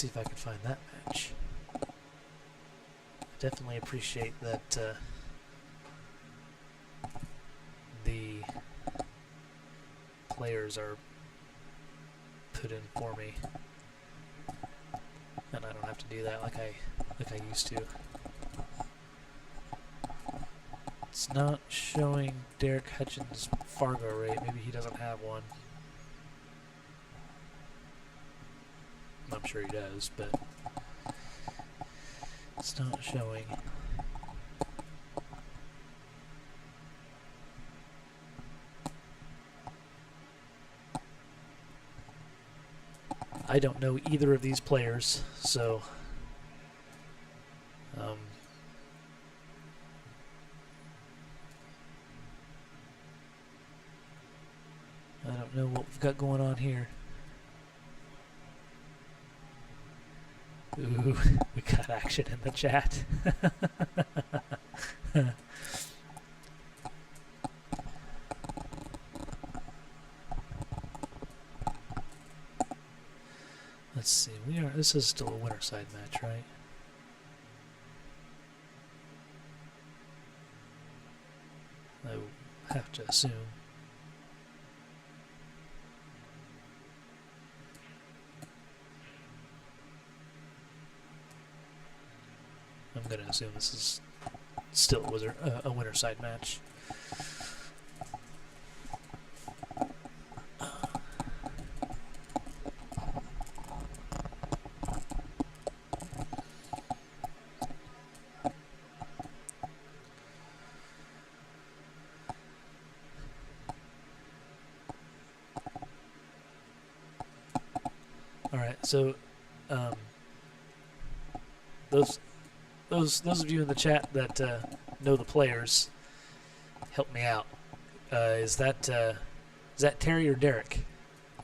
see if I can find that match. Definitely appreciate that the players are put in for me, and I don't have to do that like I used to. It's not showing Derek Hutchins' Fargo rate. Maybe he doesn't have one. I'm sure he does, but it's not showing. I don't know either of these players, so I don't know what we've got going on here. Ooh, we got action in the chat. Let's see. This is still a winner side match, right? I have to assume. I'm going to assume this is still a winner side match. Alright, so those of you in the chat that know the players, help me out. Is that Terry or Derek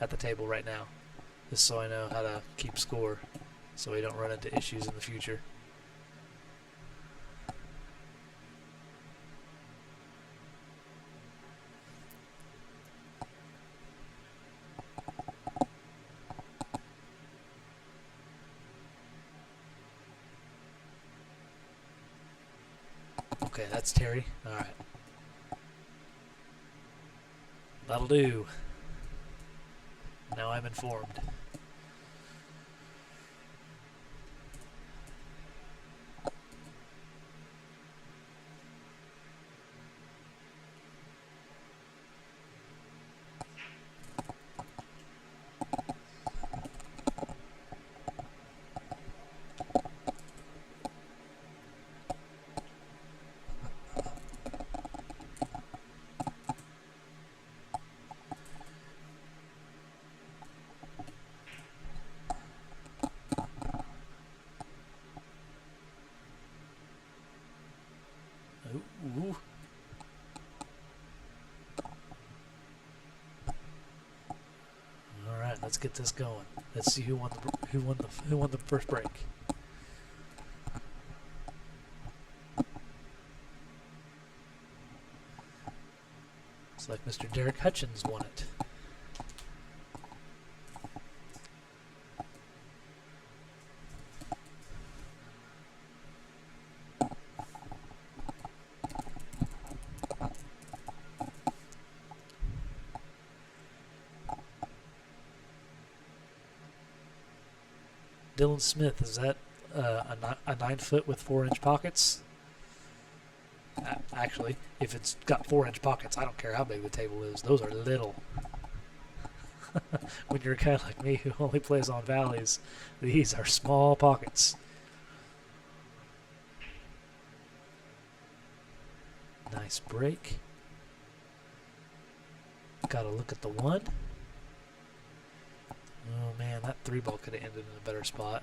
at the table right now? Just so I know how to keep score, so we don't run into issues in the future. Okay, that's Terry. Alright. That'll do. Now I'm informed. Ooh. All right, let's get this going. Let's see who won the first break. Looks like Mr. Derek Hutchins won it. Dylan Smith, is that a 9-foot with 4-inch pockets? Actually, if it's got 4-inch pockets, I don't care how big the table is. Those are little. When you're a guy like me who only plays on valleys, these are small pockets. Nice break. Gotta look at the one. Oh man, that 3-ball could have ended in a better spot.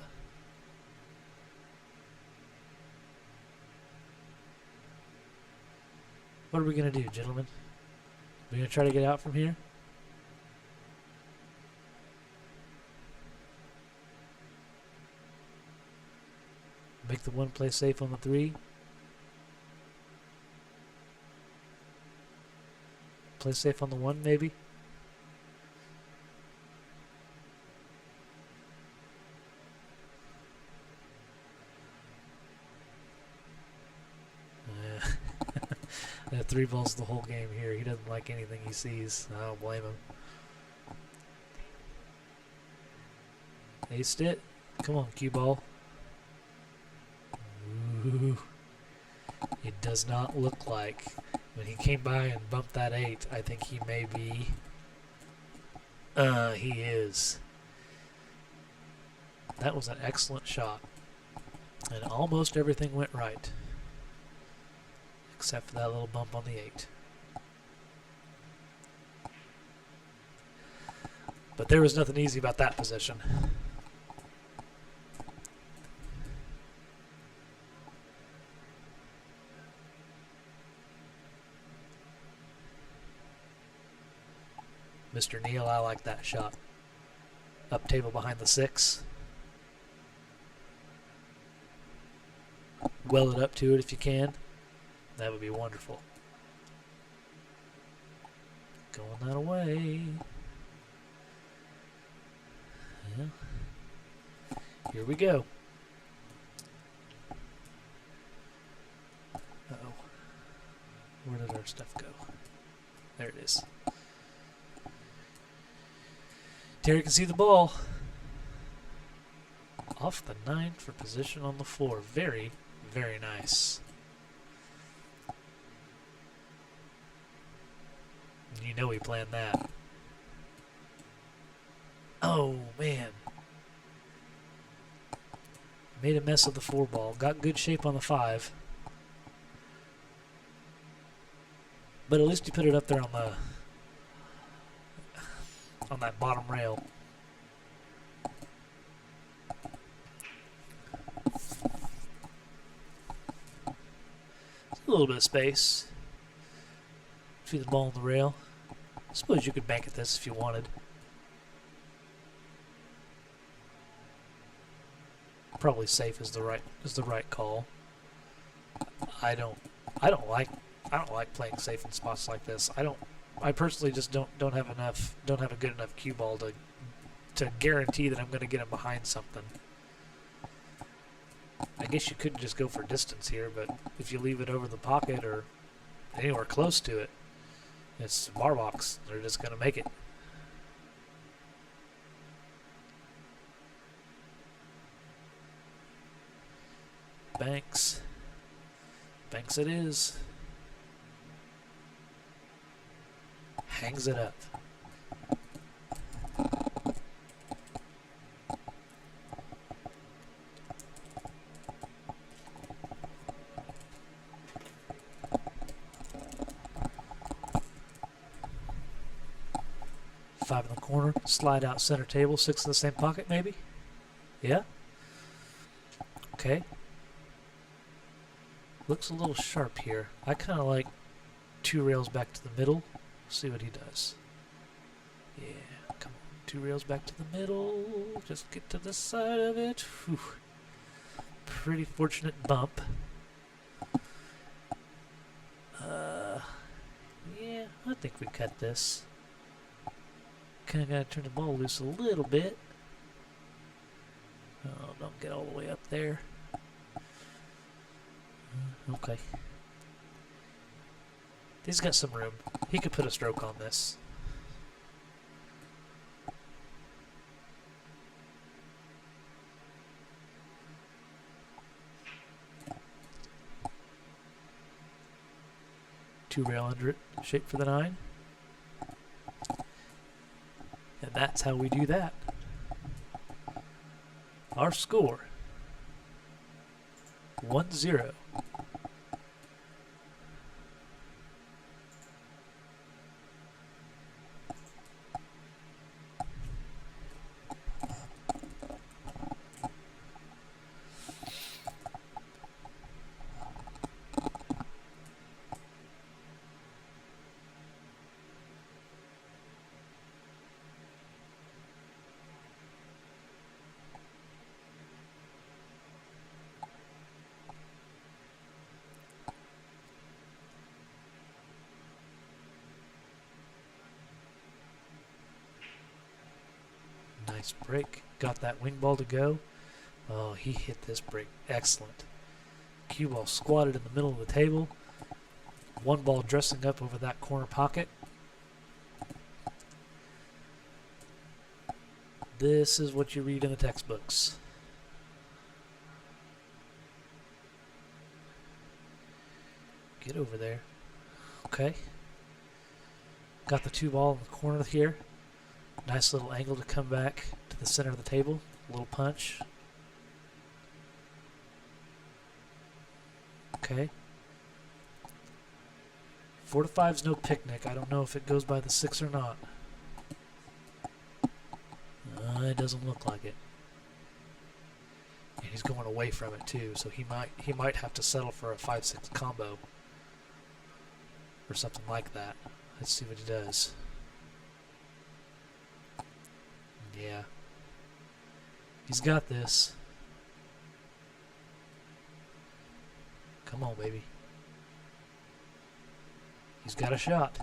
What are we going to do, gentlemen? We're going to try to get out from here? Make the one play safe on the 3. Play safe on the 1, maybe? That 3 balls the whole game here. He doesn't like anything he sees. I don't blame him. Aced it. Come on, cue ball. Ooh. It does not look like. When he came by and bumped that 8, I think he may be. He is. That was an excellent shot. And almost everything went right. Except for that little bump on the 8. But there was nothing easy about that position. Mr. Neal, I like that shot. Up table behind the 6. Well it up to it if you can. That would be wonderful. Going that away. Yeah. Here we go. Uh-oh. Where did our stuff go? There it is. Terry can see the ball. Off the 9 for position on the 4. Very, very nice. You know he planned that. Oh, man. Made a mess of the 4 ball. Got good shape on the 5. But at least he put it up there on that bottom rail. A little bit of space between the ball and the rail. I suppose you could bank at this if you wanted. Probably safe is the right call. I don't like playing safe in spots like this. I personally just don't have a good enough cue ball to guarantee that I'm going to get him behind something. I guess you could just go for distance here, but if you leave it over the pocket or anywhere close to it, it's bar box. They're just going to make it. Banks. Banks it is. Hangs it up. Five in the corner, slide out center table, 6 in the same pocket maybe? Yeah? Okay. Looks a little sharp here. I kind of like 2 rails back to the middle. See what he does. Yeah, come on. 2 rails back to the middle. Just get to the side of it. Whew. Pretty fortunate bump. Yeah, I think we cut this. Kind of got to turn the ball loose a little bit. Oh, don't get all the way up there. Okay. He's got some room. He could put a stroke on this. Two rail under it, shape for the 9. And that's how we do that. Our score, 1-0. Nice break. Got that wing ball to go. Oh, he hit this break. Excellent. Cue ball squatted in the middle of the table. One ball dressing up over that corner pocket. This is what you read in the textbooks. Get over there. Okay. Got the 2 ball in the corner here. Nice little angle to come back to the center of the table. A little punch. Okay. 4 to 5 is no picnic. I don't know if it goes by the 6 or not. It doesn't look like it. And he's going away from it too, so he might have to settle for a 5-6 combo or something like that. Let's see what he does. Yeah. He's got this. Come on, baby. He's got a shot.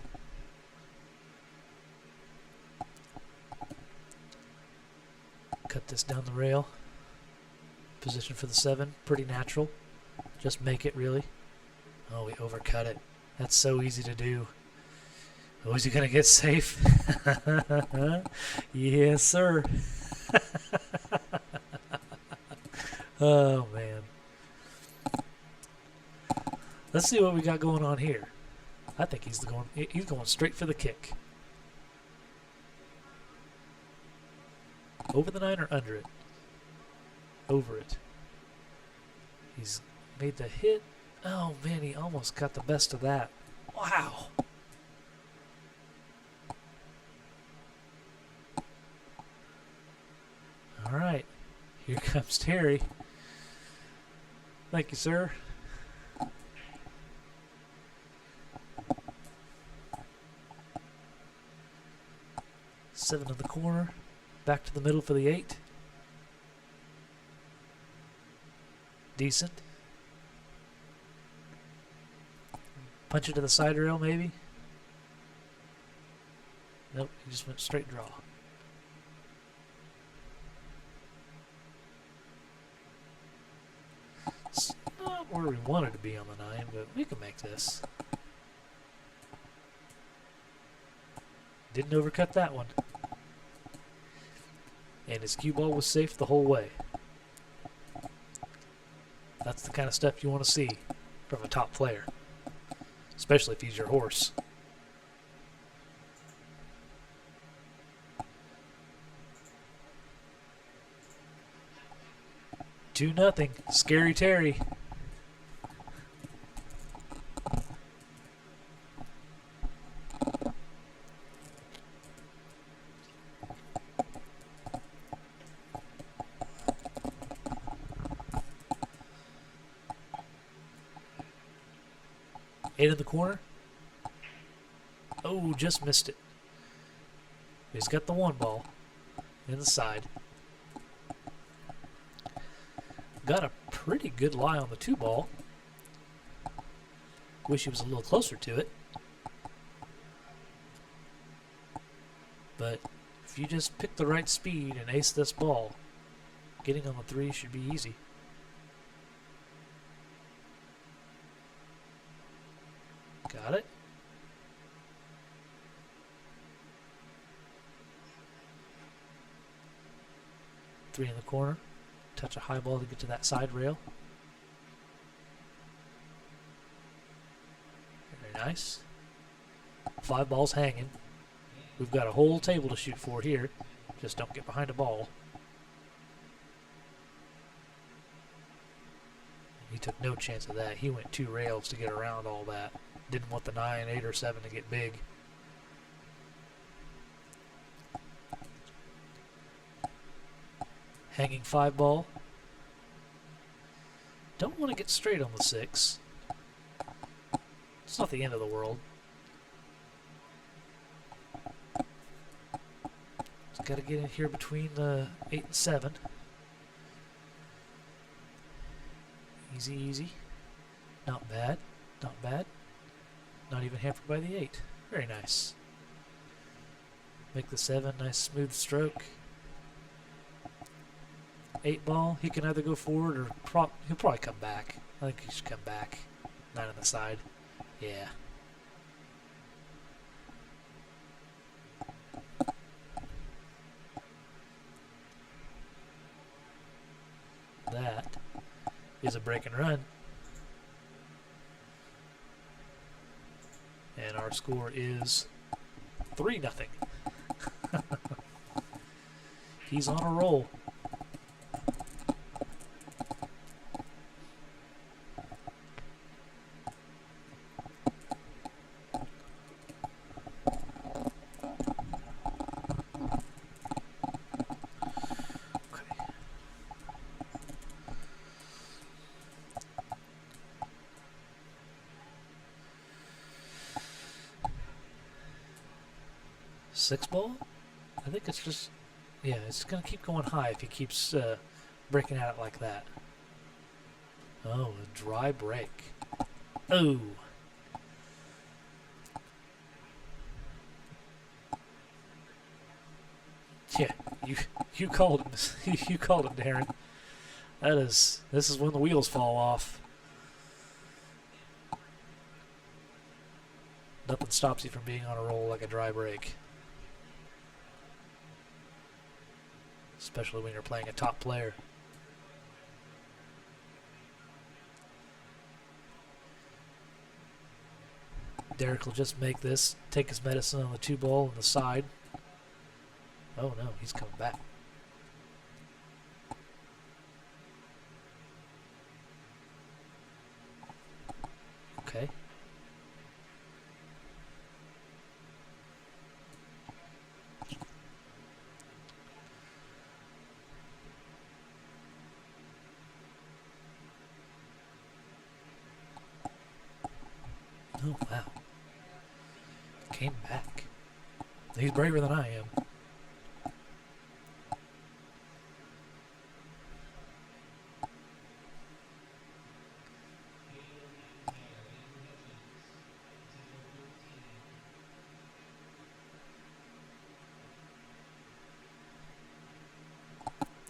Cut this down the rail. Position for the 7. Pretty natural. Just make it, really. Oh, we overcut it. That's so easy to do. Oh, is he going to get safe? Yes, sir. Oh, man. Let's see what we got going on here. I think he's going straight for the kick. Over the 9 or under it? Over it. He's made the hit. Oh, man, he almost got the best of that. Wow. All right. Here comes Terry. Thank you, sir. Seven in the corner. Back to the middle for the 8. Decent. Punch it to the side rail, maybe? Nope, he just went straight draw. It's not where we wanted to be on the 9, but we can make this. Didn't overcut that one. And his cue ball was safe the whole way. That's the kind of stuff you want to see from a top player. Especially if he's your horse. Two nothing. Scary Terry. Eight in the corner. Oh, just missed it. He's got the 1 ball in the side. Got a pretty good lie on the 2 ball. Wish he was a little closer to it. But if you just pick the right speed and ace this ball, getting on the 3 should be easy. Got it. Three in the corner. Touch a high ball to get to that side rail. Very nice. 5 balls hanging. We've got a whole table to shoot for here. Just don't get behind a ball. He took no chance of that. He went 2 rails to get around all that. Didn't want the 9, 8, or 7 to get big. Hanging 5 ball. Don't want to get straight on the 6. It's not the end of the world. Just got to get in here between the 8 and 7. Easy, easy. Not bad. Not bad. Not even hampered by the 8. Very nice. Make the 7. Nice smooth stroke. 8 ball. He can either go forward or he'll probably come back. I think he should come back. 9 on the side. Yeah. That is a break and run. And our score is 3-0. He's on a roll. Okay. Six ball? I think it's just... Yeah, it's going to keep going high if he keeps breaking at it like that. Oh, a dry break. Oh. Yeah, you called it. You called it, Darren. This is when the wheels fall off. Nothing stops you from being on a roll like a dry break. Especially when you're playing a top player. Derek will just make this, take his medicine on the 2-ball on the side. Oh no, he's coming back. Okay. Oh, wow. Came back. He's braver than I am.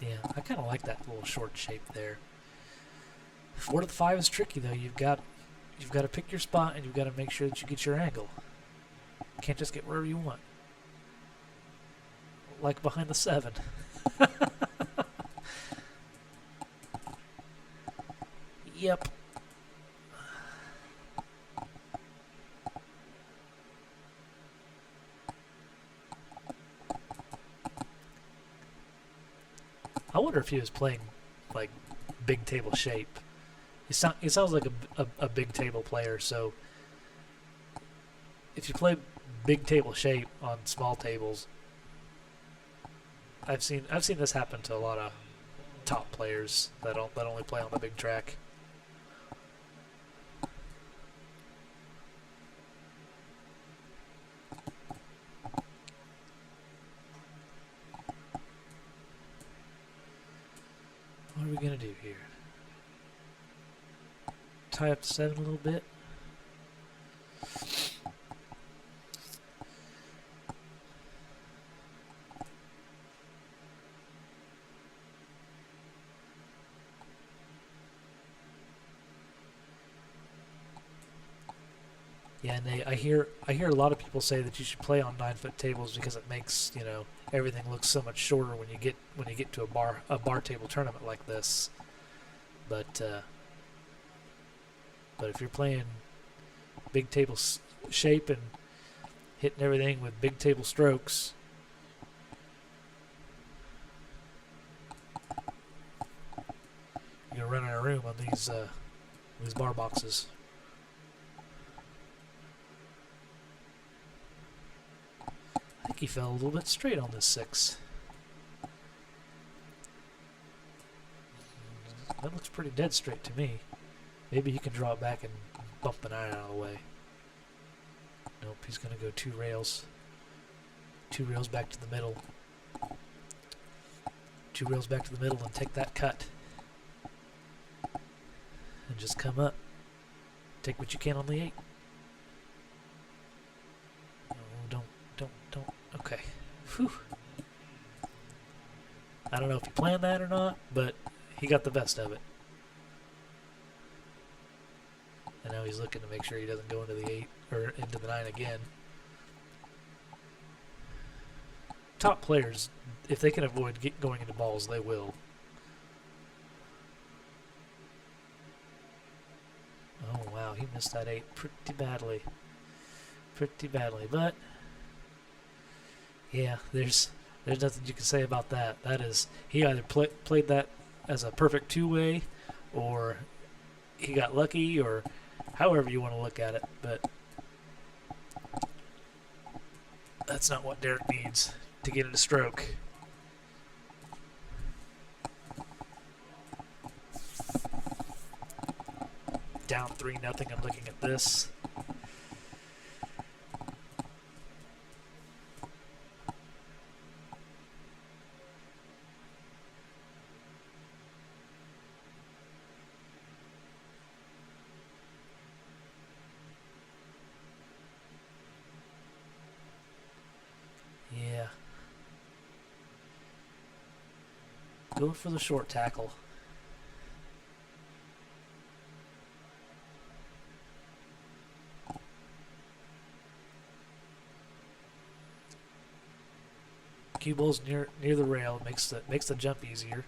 Yeah, I kind of like that little short shape there. 4 to the 5 is tricky though. You've got to pick your spot and you've got to make sure that you get your angle. You can't just get wherever you want. Like behind the 7. Yep. I wonder if he was playing like big table shape. He sounds like a big table player. So if you play big table shape on small tables, I've seen this happen to a lot of top players that only play on the big track. What are we gonna do here? Tie up to 7 a little bit. Yeah, and I hear a lot of people say that you should play on 9-foot tables because it makes everything look so much shorter when you get to a bar table tournament like this. But if you're playing big table shape and hitting everything with big table strokes, you're gonna run out of room on these bar boxes. I think he fell a little bit straight on this 6. That looks pretty dead straight to me. Maybe he can draw it back and bump the 9 out of the way. Nope, he's going to go 2 rails. 2 rails back to the middle. 2 rails back to the middle and take that cut. And just come up. Take what you can on the 8. Oh, don't. Okay. Whew. I don't know if he planned that or not, but he got the best of it. And now know he's looking to make sure he doesn't go into the 8 or into the 9 again. Top players, if they can avoid going into balls, they will. Oh wow, he missed that 8 pretty badly. Pretty badly, but yeah, there's nothing you can say about that. That is, he either played that as a perfect two-way, or he got lucky, or however you want to look at it. But that's not what Derek needs to get into stroke. Down 3-0. I'm looking at this. Yeah. Going for the short tackle. Cue ball's near the rail. Makes the jump easier.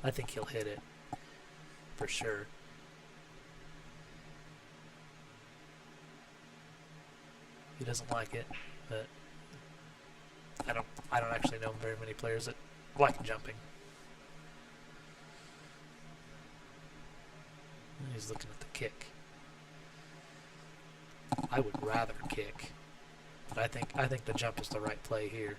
I think he'll hit it for sure. He doesn't like it, but I don't actually know very many players that like jumping. He's looking at the kick. I would rather kick, but I think the jump is the right play here.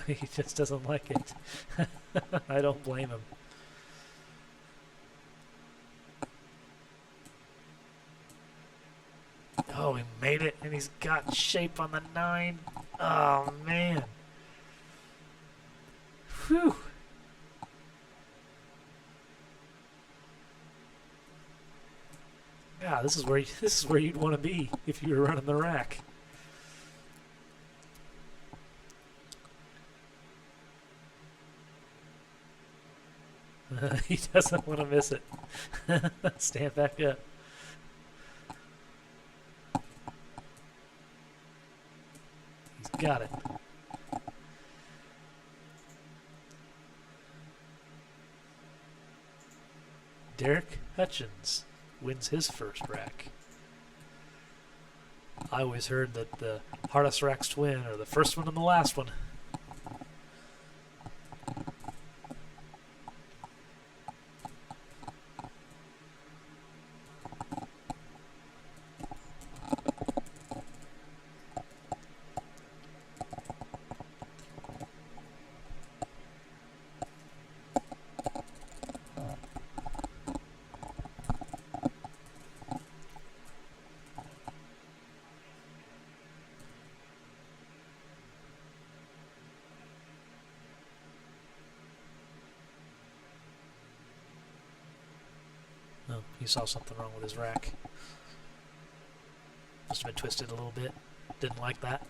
He just doesn't like it. I don't blame him. Oh, he made it, and he's got shape on the 9. Oh, man. Whew. Yeah, this is where you'd want to be if you were running the rack. He doesn't want to miss it. Stand back up. He's got it. Derek Hutchins wins his first rack. I always heard that the hardest racks to win are the first one and the last one. Oh, he saw something wrong with his rack. Must have been twisted a little bit. Didn't like that.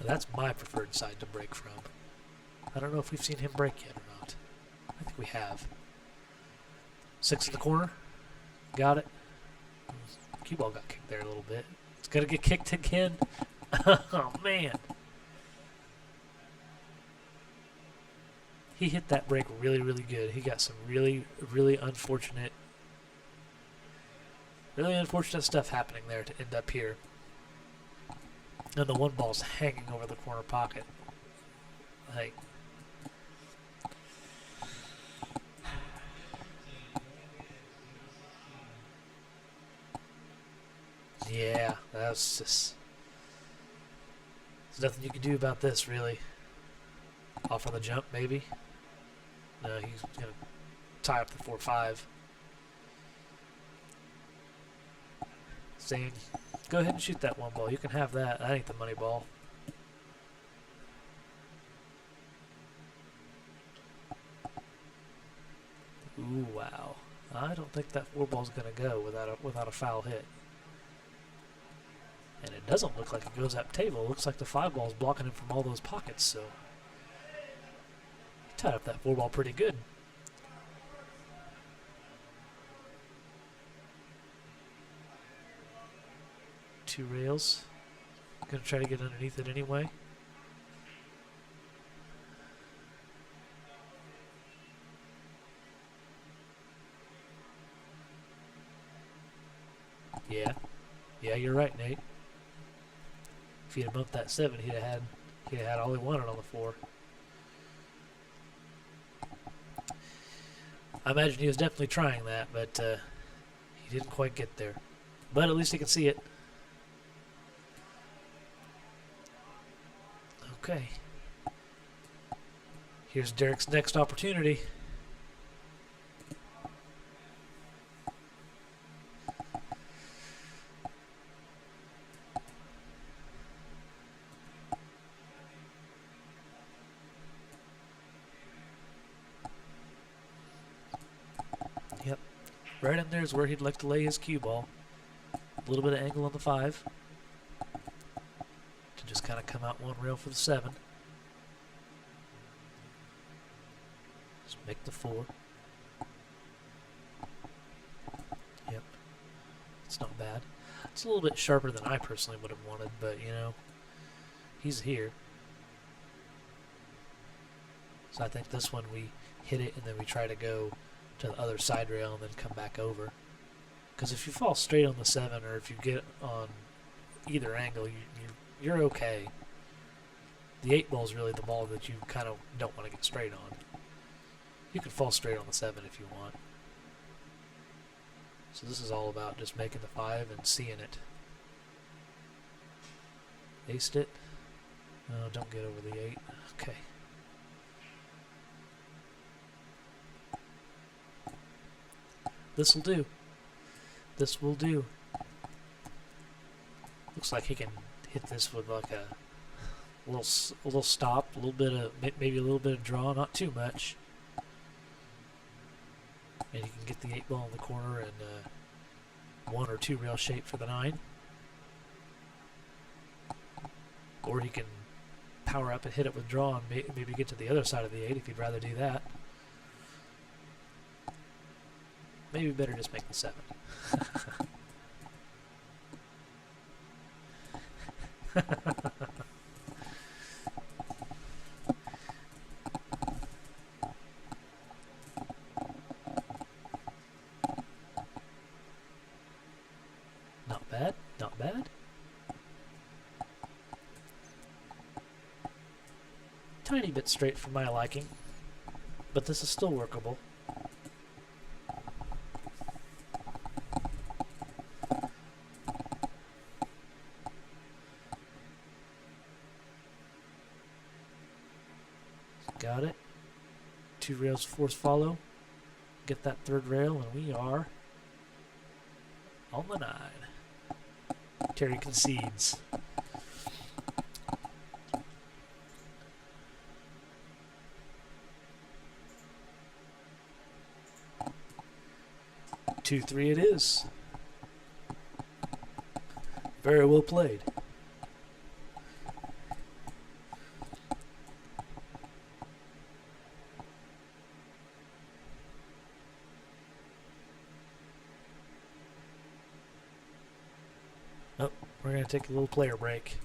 That's my preferred side to break from. I don't know if we've seen him break yet or not. I think we have. 6 in the corner. Got it. Cue ball got kicked there a little bit. It's going to get kicked again. Oh, man. He hit that break really, really good. He got some really, really unfortunate stuff happening there to end up here. And the one ball's hanging over the corner pocket. Like, yeah, that's just... There's nothing you can do about this, really. Off on the jump, maybe. No, he's going to tie up the 4-5. Saying, go ahead and shoot that one ball. You can have that. That ain't the money ball. Ooh, wow. I don't think that 4-ball's going to go without a foul hit. And it doesn't look like it goes up table. It looks like the 5-ball's blocking him from all those pockets, so he tied up that 4-ball pretty good. Two rails. Gonna try to get underneath it anyway. Yeah, you're right, Nate. If he'd have bumped that 7, he'd have had all he wanted on the 4. I imagine he was definitely trying that, but he didn't quite get there. But at least he can see it. Okay. Here's Derek's next opportunity. Yep. Right in there is where he'd like to lay his cue ball. A little bit of angle on the 5. To just kind of come out one rail for the 7. Just make the 4. Yep. It's not bad. It's a little bit sharper than I personally would have wanted, but you know, he's here. So I think this one we hit it and then we try to go to the other side rail and then come back over. Because if you fall straight on the 7 or if you get on either angle, you're okay. The 8-ball is really the ball that you kind of don't want to get straight on. You can fall straight on the 7 if you want. So this is all about just making the 5 and seeing it. Aced it. No, don't get over the 8. Okay. This will do. This will do. Looks like he can hit this with like a little stop, a little bit of maybe a little bit of draw, not too much. And he can get the 8-ball in the corner and 1 or 2 rail shape for the 9. Or he can power up and hit it with draw and maybe get to the other side of the 8 if you'd rather do that. Maybe better just make the 7. Not bad, not bad. Tiny bit straight for my liking, but this is still workable. Got it. 2 rails force follow. Get that 3rd rail, and we are on the 9. Terry concedes. Two, 3 it is. Very well played. Oh, we're going to take a little player break.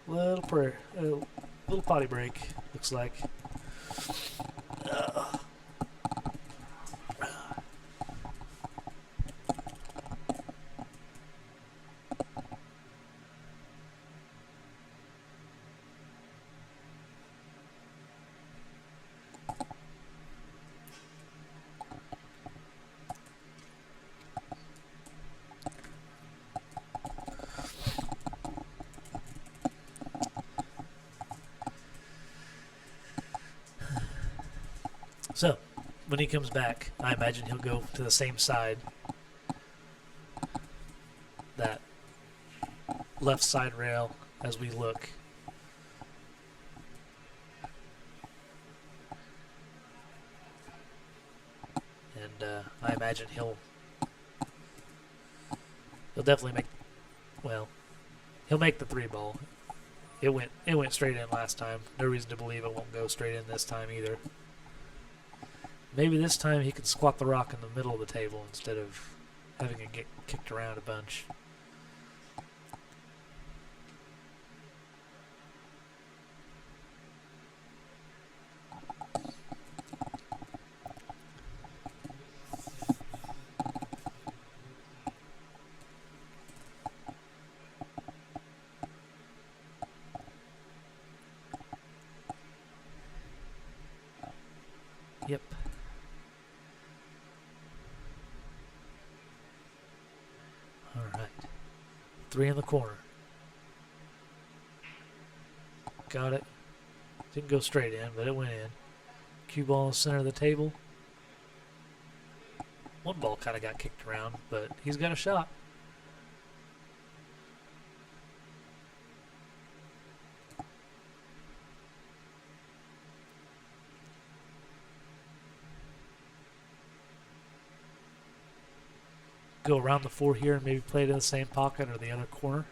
Little potty break, looks like. when he comes back, I imagine he'll go to the same side. That left side rail as we look. And I imagine he'll definitely make, well, he'll make the 3-ball. It went straight in last time. No reason to believe it won't go straight in this time either. Maybe this time he can squat the rock in the middle of the table instead of having it get kicked around a bunch. Yep. All right. 3 in the corner. Got it. Didn't go straight in, but it went in. Cue ball in the center of the table. One ball kind of got kicked around, but he's got a shot. Go around the 4 here and maybe play it in the same pocket or the other corner.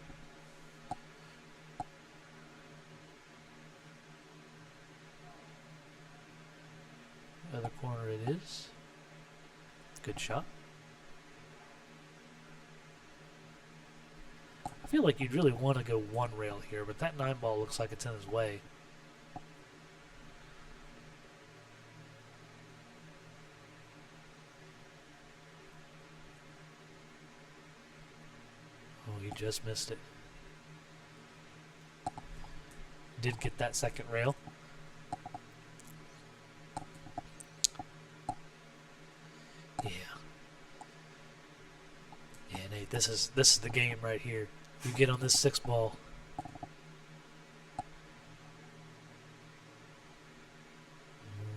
Other corner it is. Good shot. I feel like you'd really want to go 1 rail here, but that 9-ball looks like it's in his way. Oh, he just missed it. Did get that second rail. Yeah. Yeah, Nate, this is the game right here. You get on this 6-ball.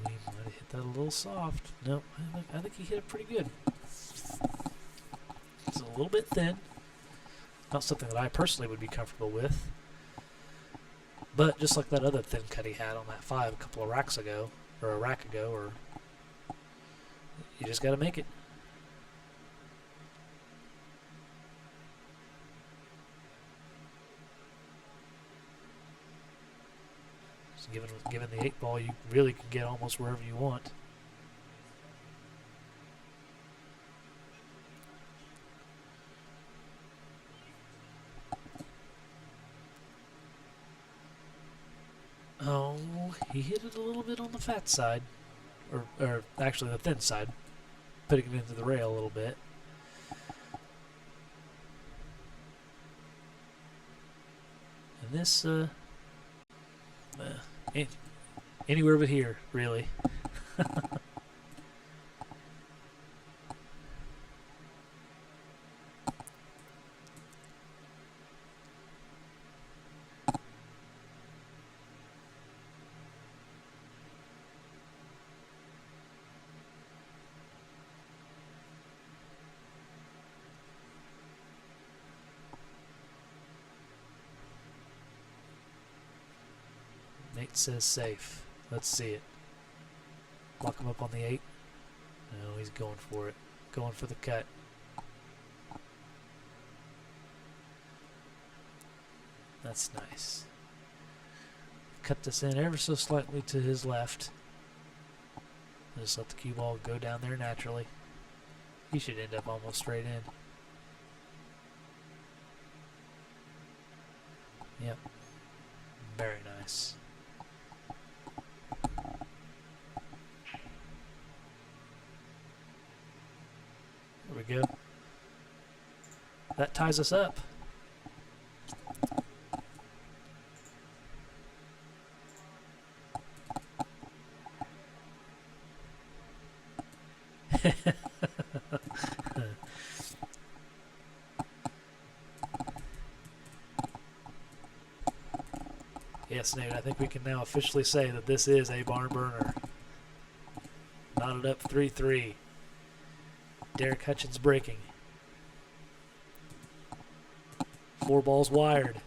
He might have hit that a little soft. No, I think he hit it pretty good. It's a little bit thin. Not something that I personally would be comfortable with. But just like that other thin cut he had on that 5 a couple of racks ago, or a rack ago, or you just got to make it. So given the 8-ball, you really can get almost wherever you want. Oh, he hit it a little bit on the fat side, or actually the thin side, putting it into the rail a little bit. And this, anywhere but here, really. Nate says safe. Let's see it. Lock him up on the 8. No, he's going for it. Going for the cut. That's nice. Cut this in ever so slightly to his left. Just let the cue ball go down there naturally. He should end up almost straight in. Yep. Very nice. There we go. That ties us up. Yes, Nate, I think we can now officially say that this is a barn burner. Knotted up 3-3. Derek Hutchins breaking. 4 balls wired.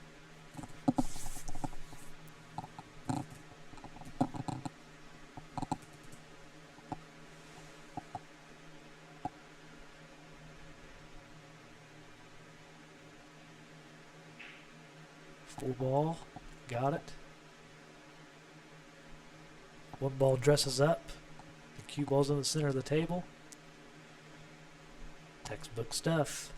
Full ball. Got it. 1 ball dresses up. The cue ball's in the center of the table. Textbook stuff.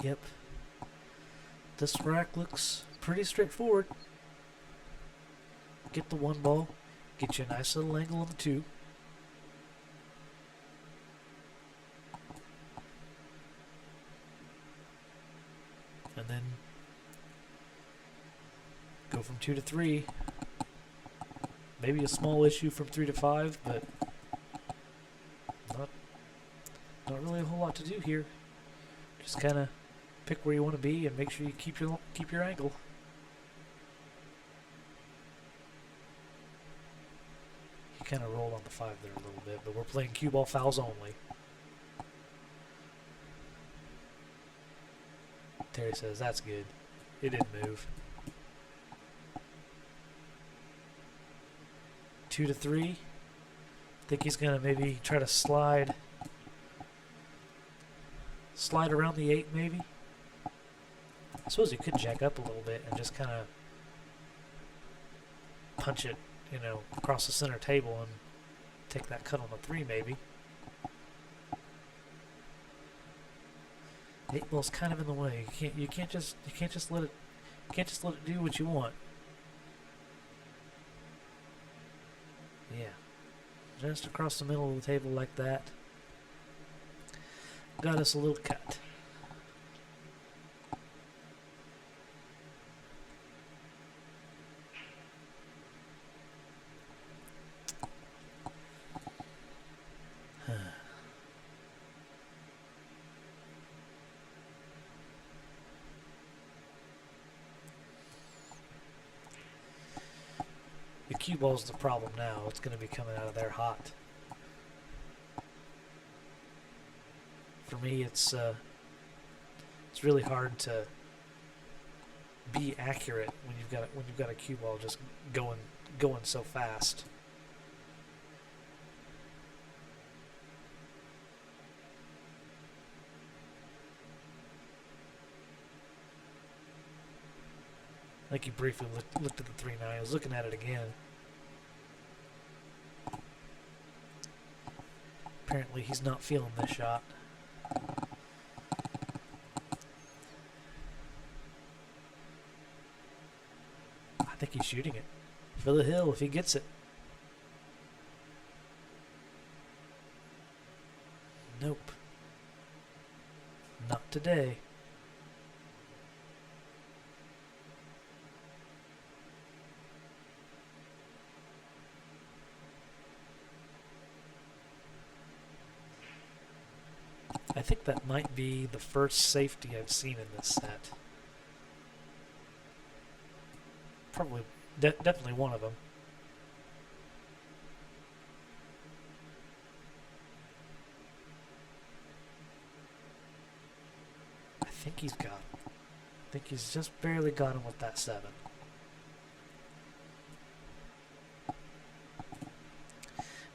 Yep. This rack looks pretty straightforward. Get the 1 ball, get you a nice little angle on the 2. And then go from 2 to 3. Maybe a small issue from 3 to 5, but not really a whole lot to do here. Just kind of pick where you want to be and make sure you keep your angle. He kind of rolled on the 5 there a little bit, but we're playing cue ball fouls only. Terry says that's good. It didn't move. 2 to 3. Think he's gonna maybe try to slide around the 8 maybe. I suppose he could jack up a little bit and just kind of punch it, you know, across the center table and take that cut on the 3 maybe. 8 ball's kind of in the way. You can't just let it do what you want. Yeah. Just across the middle of the table like that. Got us a little cut. The cue ball's the problem now. It's going to be coming out of there hot. For me, it's really hard to be accurate when you've got a cue ball just going so fast. I think he briefly looked at the 3 now. He was looking at it again. Apparently he's not feeling this shot. I think he's shooting it for the hill if he gets it. Nope. Not today. I think that might be the first safety I've seen in this set. Probably, definitely one of them. I think he's got him. I think he's just barely got him with that 7.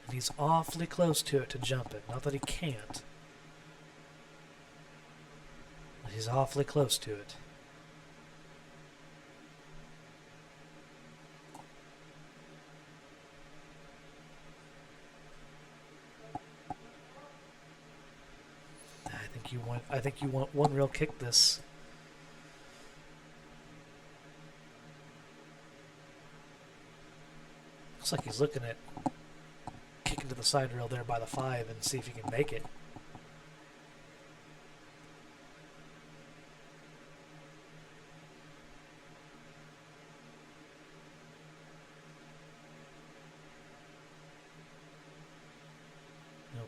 And he's awfully close to it to jump it. Not that he can't. He's awfully close to it. I think you want one real kick this. Looks like he's looking at kicking to the side rail there by the 5 and see if he can make it.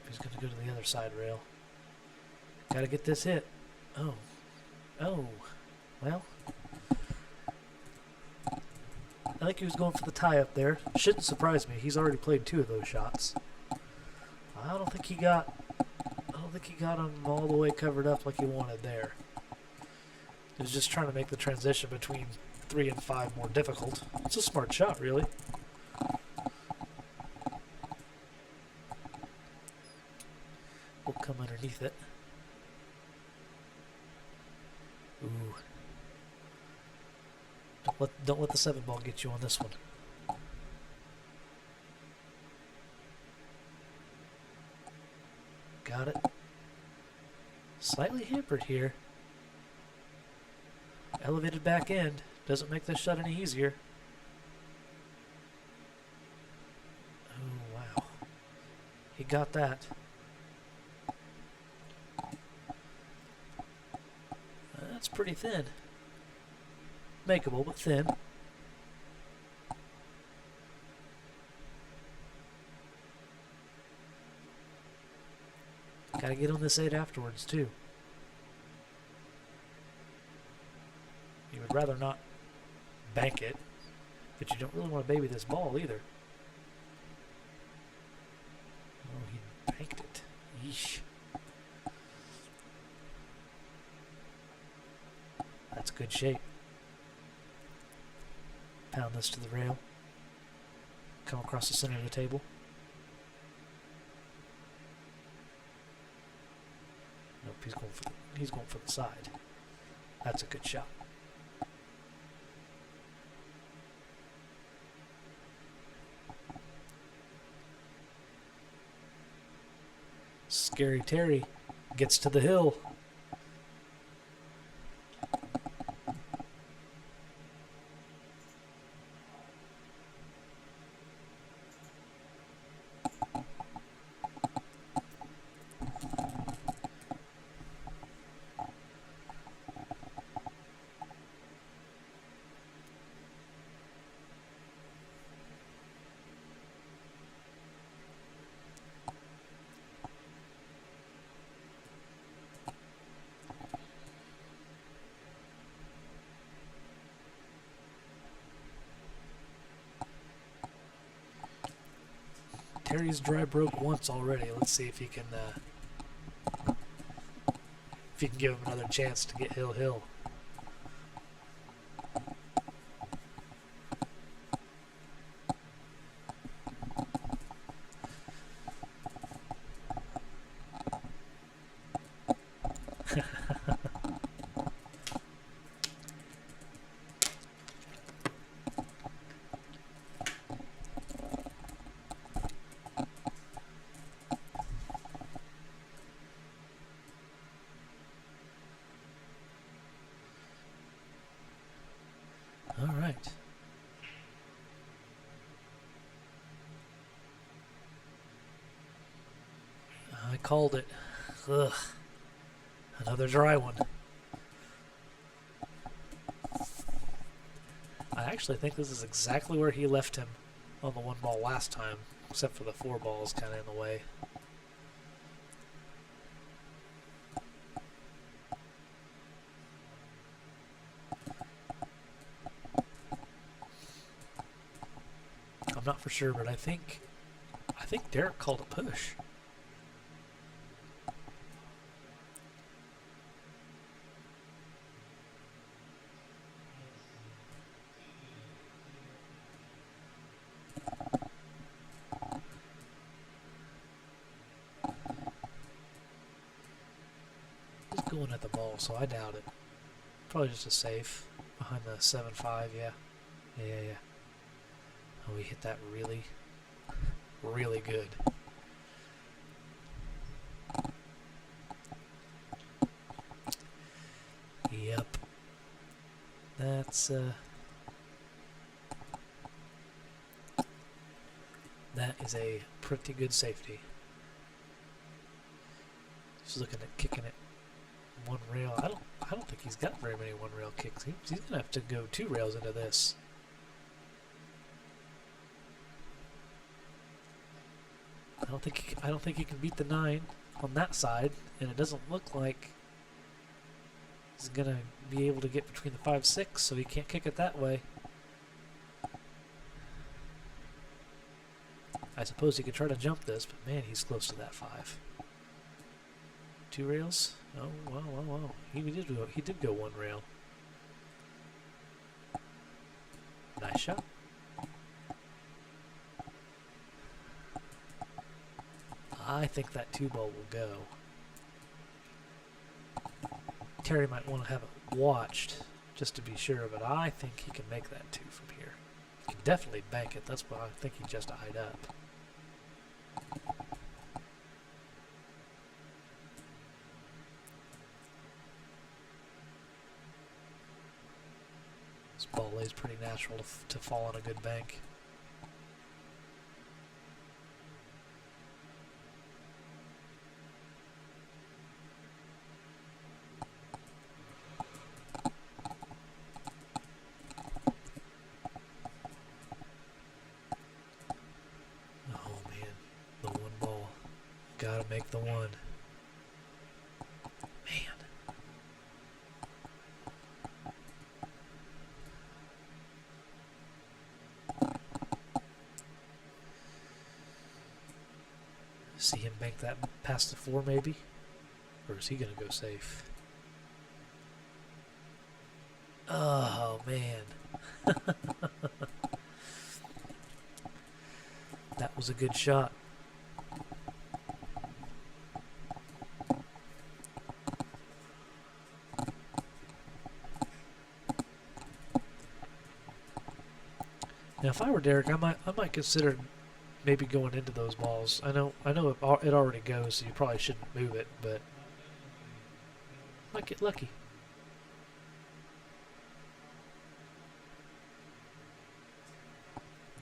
Nope, he's going to go to the other side rail. Got to get this hit. Oh. Oh. Well. I think he was going for the tie up there. Shouldn't surprise me. He's already played 2 of those shots. I don't think he got him all the way covered up like he wanted there. He was just trying to make the transition between 3 and 5 more difficult. It's a smart shot, really. We'll come underneath it. Ooh. Don't let the 7 ball get you on this one. Got it. Slightly hampered here. Elevated back end doesn't make this shot any easier. Oh, wow. He got that. That's pretty thin. Makeable, but thin. Gotta get on this 8 afterwards, too. You would rather not bank it, but you don't really want to baby this ball either. Oh, he banked it. Yeesh. That's good shape. Pound this to the rail. Come across the center of the table. Nope, he's going for the side. That's a good shot. Scary Terry gets to the hill. Terry's dry broke once already. Let's see if he can give him another chance to get hill. All right. I called it. Ugh. Another dry one. I actually think this is exactly where he left him on the 1 ball last time, except for the 4 balls kind of in the way. I'm not for sure, but I think Derek called a push. He's going at the ball, so I doubt it. Probably just a safe behind the 7-5, yeah. Yeah. Oh, he hit that really, really good. Yep. That is a pretty good safety. Just looking at kicking it 1 rail. I don't think he's got very many 1 rail kicks. He's gonna have to go 2 rails into this. I don't think he can beat the 9 on that side, and it doesn't look like he's gonna be able to get between the 5, 6, so he can't kick it that way. I suppose he could try to jump this, but man, he's close to that 5. 2 rails? Oh, wow. He did go 1 rail. Nice shot. I think that 2 ball will go. Terry might want to have it watched just to be sure, but I think he can make that 2 from here. He can definitely bank it. That's why I think he just eyed up. This ball lays pretty natural to fall on a good bank. Gotta make the 1. Man. See him bank that past the 4 maybe? Or is he gonna go safe? Oh man. That was a good shot. Now, if I were Derek, I might consider maybe going into those balls. I know it already goes, so you probably shouldn't move it, but might get lucky.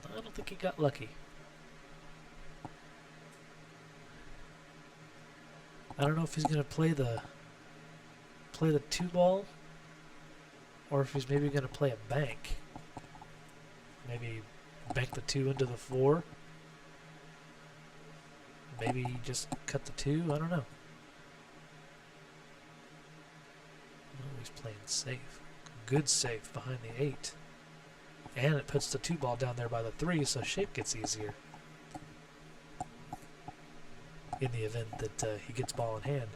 I don't think he got lucky. I don't know if he's gonna play the 2 ball, or if he's maybe gonna play a bank. Maybe bank the 2 into the 4. Maybe just cut the 2. I don't know. Oh, he's playing safe. Good safe behind the 8. And it puts the 2 ball down there by the 3, so shape gets easier. In the event that he gets ball in hand.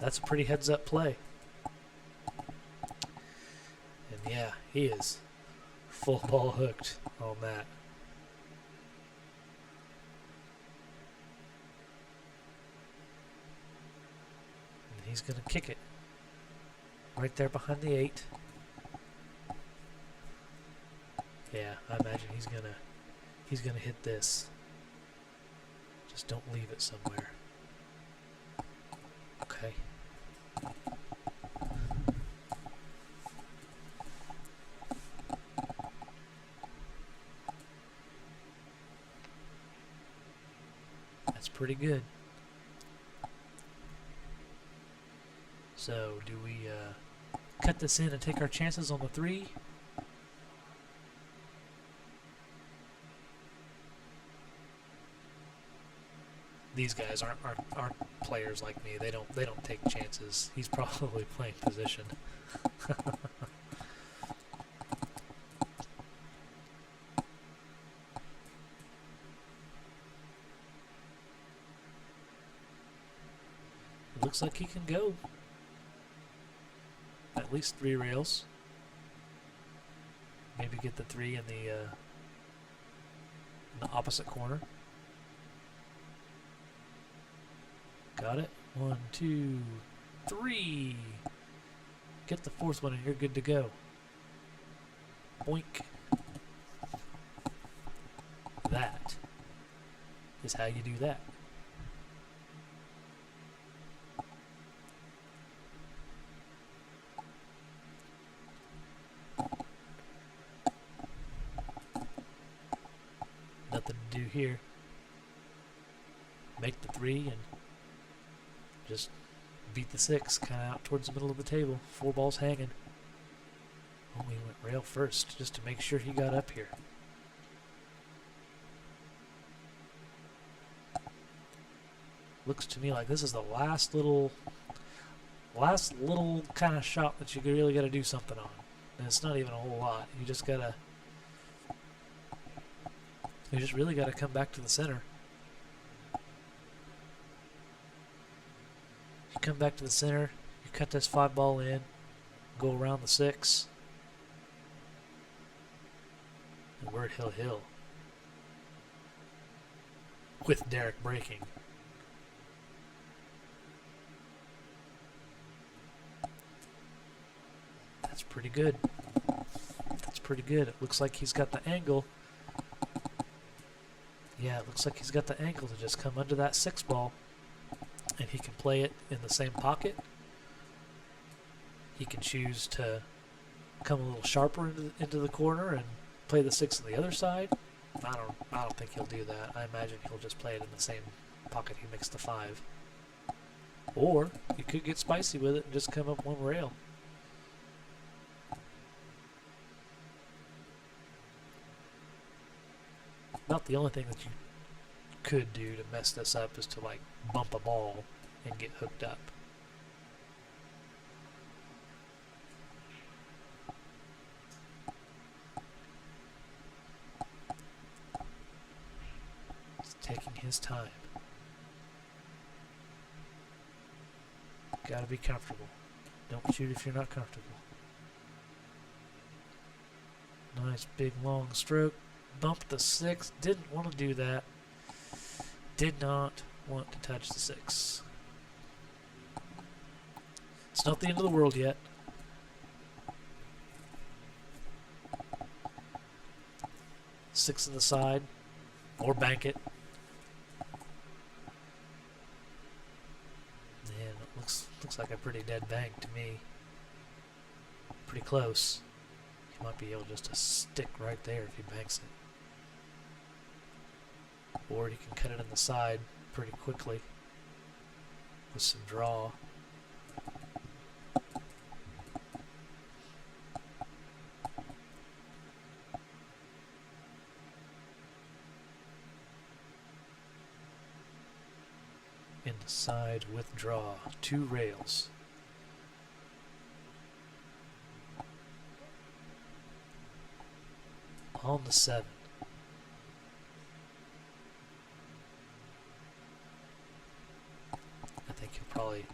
That's a pretty heads-up play. And yeah, he is full ball hooked on that. And he's going to kick it right there behind the 8. Yeah, I imagine he's gonna hit this. Just don't leave it somewhere. Okay. That's pretty good. So, do we cut this in and take our chances on the 3? These guys aren't players like me. They don't take chances. He's probably playing position. It looks like he can go at least 3 rails. Maybe get the 3 in the opposite corner. Got it. 1, 2, 3. Get the 4th one and you're good to go. Boink. That is how you do that. Nothing to do here. Make the 3 and just beat the 6, kind of out towards the middle of the table. 4 balls hanging. Oh, he went rail first, just to make sure he got up here. Looks to me like this is the last little kind of shot that you really got to do something on. And it's not even a whole lot. You just really got to come back to the center. You come back to the center, you cut this 5 ball in, go around the 6, and we're at Hill Hill. With Derek breaking. That's pretty good. That's pretty good. It looks like he's got the angle. Yeah, it looks like he's got the angle to just come under that 6 ball. And he can play it in the same pocket. He can choose to come a little sharper into the corner and play the 6 on the other side. I don't think he'll do that. I imagine he'll just play it in the same pocket he makes the 5. Or you could get spicy with it and just come up one rail. Not the only thing that you could do to mess this up is to like bump a ball and get hooked up. He's taking his time. Gotta be comfortable. Don't shoot if you're not comfortable. Nice big long stroke. Bumped the 6. Didn't want to do that. Did not want to touch the 6. It's not the end of the world yet. Six on the side, or bank it. Man, it looks like a pretty dead bank to me. Pretty close. He might be able just to stick right there if he banks it. Or he can cut it on the side pretty quickly with some draw. In the side with draw, 2 rails. On the 7. I think he'll probably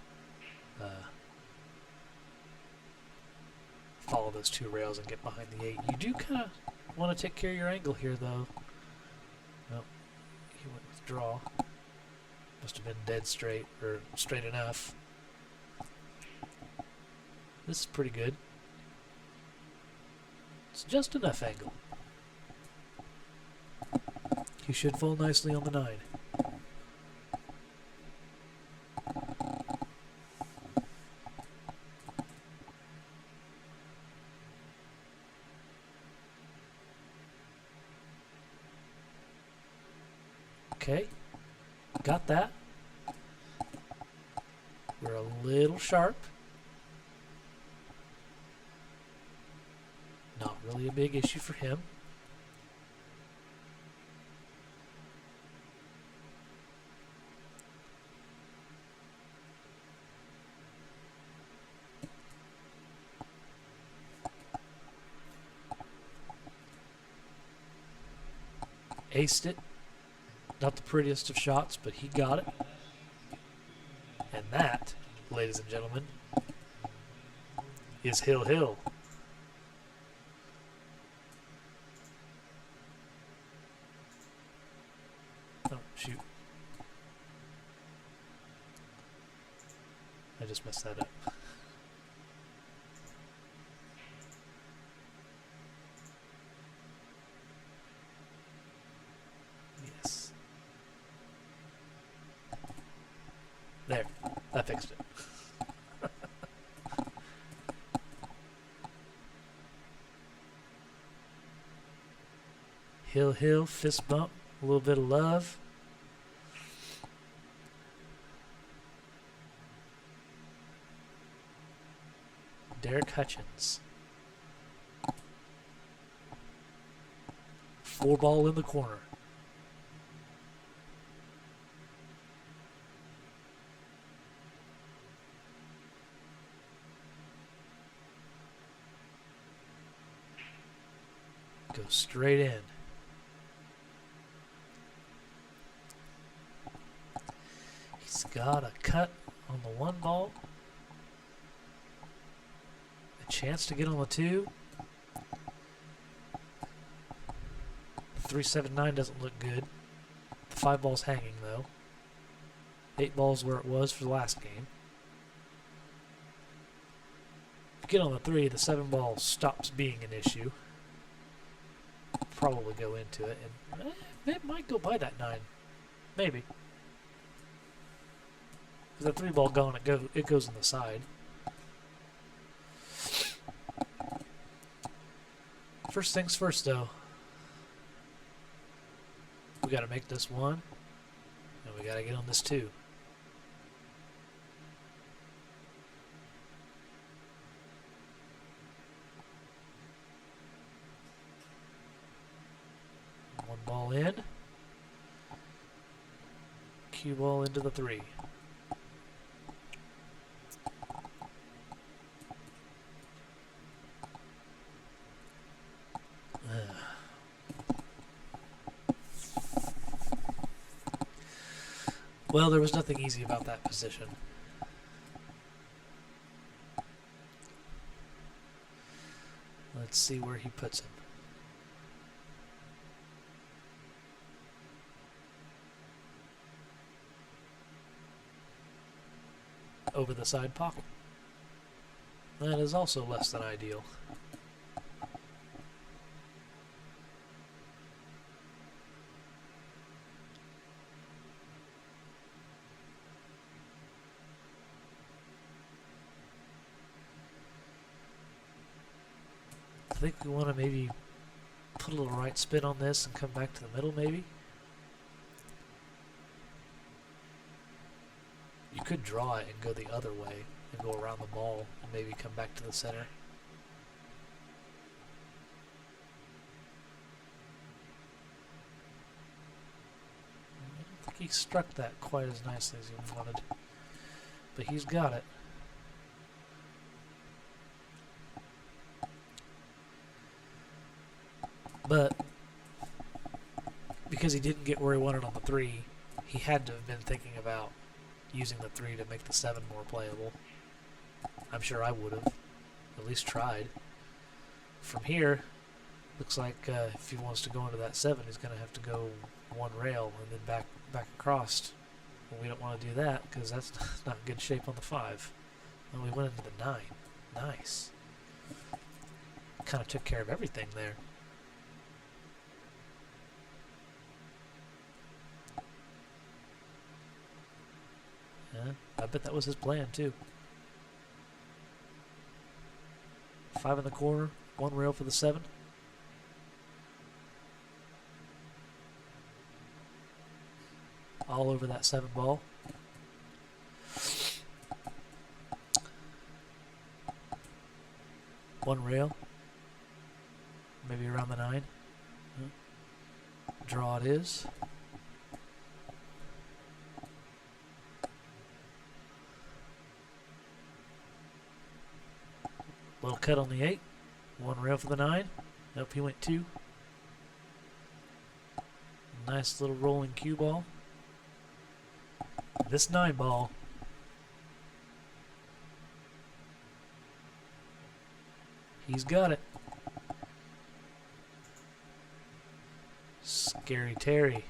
follow those 2 rails and get behind the 8. You do kind of want to take care of your angle here, though. Nope, he went with draw. Must have been dead straight, or straight enough. This is pretty good. It's just enough angle. He should fall nicely on the 9. Okay, got that. We're a little sharp. Not really a big issue for him. Aced it. Not the prettiest of shots, but he got it. And that, ladies and gentlemen, is Hill Hill. Oh, shoot. I just messed that up. Yes. There. I fixed it. Hill Hill, fist bump, a little bit of love. Derek Hutchins. 4 ball in the corner. Go straight in. He's got a cut on the 1 ball. A chance to get on the 2. 379 doesn't look good. The 5 ball's hanging though. 8 ball's where it was for the last game. If you get on the 3, the 7 ball stops being an issue. Probably go into it, and it might go by that 9. Maybe. Because the 3 ball gone, it goes on the side. First things first though. We gotta make this 1, and we gotta get on this 2. One ball in. Cue ball into the 3. Well, there was nothing easy about that position. Let's see where he puts him. Over the side pocket. That is also less than ideal. I think we want to maybe put a little right spin on this and come back to the middle maybe. You could draw it and go the other way and go around the ball and maybe come back to the center. I don't think he struck that quite as nicely as he wanted, but he's got it. But because he didn't get where he wanted on the 3, he had to have been thinking about using the 3 to make the 7 more playable. I'm sure I would have at least tried. From here, looks like if he wants to go into that 7, he's going to have to go 1 rail and then back across. Well, we don't want to do that because that's not in good shape on the 5. And we went into the 9. Nice. Kind of took care of everything there. Yeah, I bet that was his plan too. 5 in the corner, 1 rail for the 7. All over that 7 ball. One rail. Maybe around the 9. Draw it is. Little cut on the 8. 1 rail for the 9. Nope, he went 2. Nice little rolling cue ball. This 9 ball. He's got it. Scary Terry.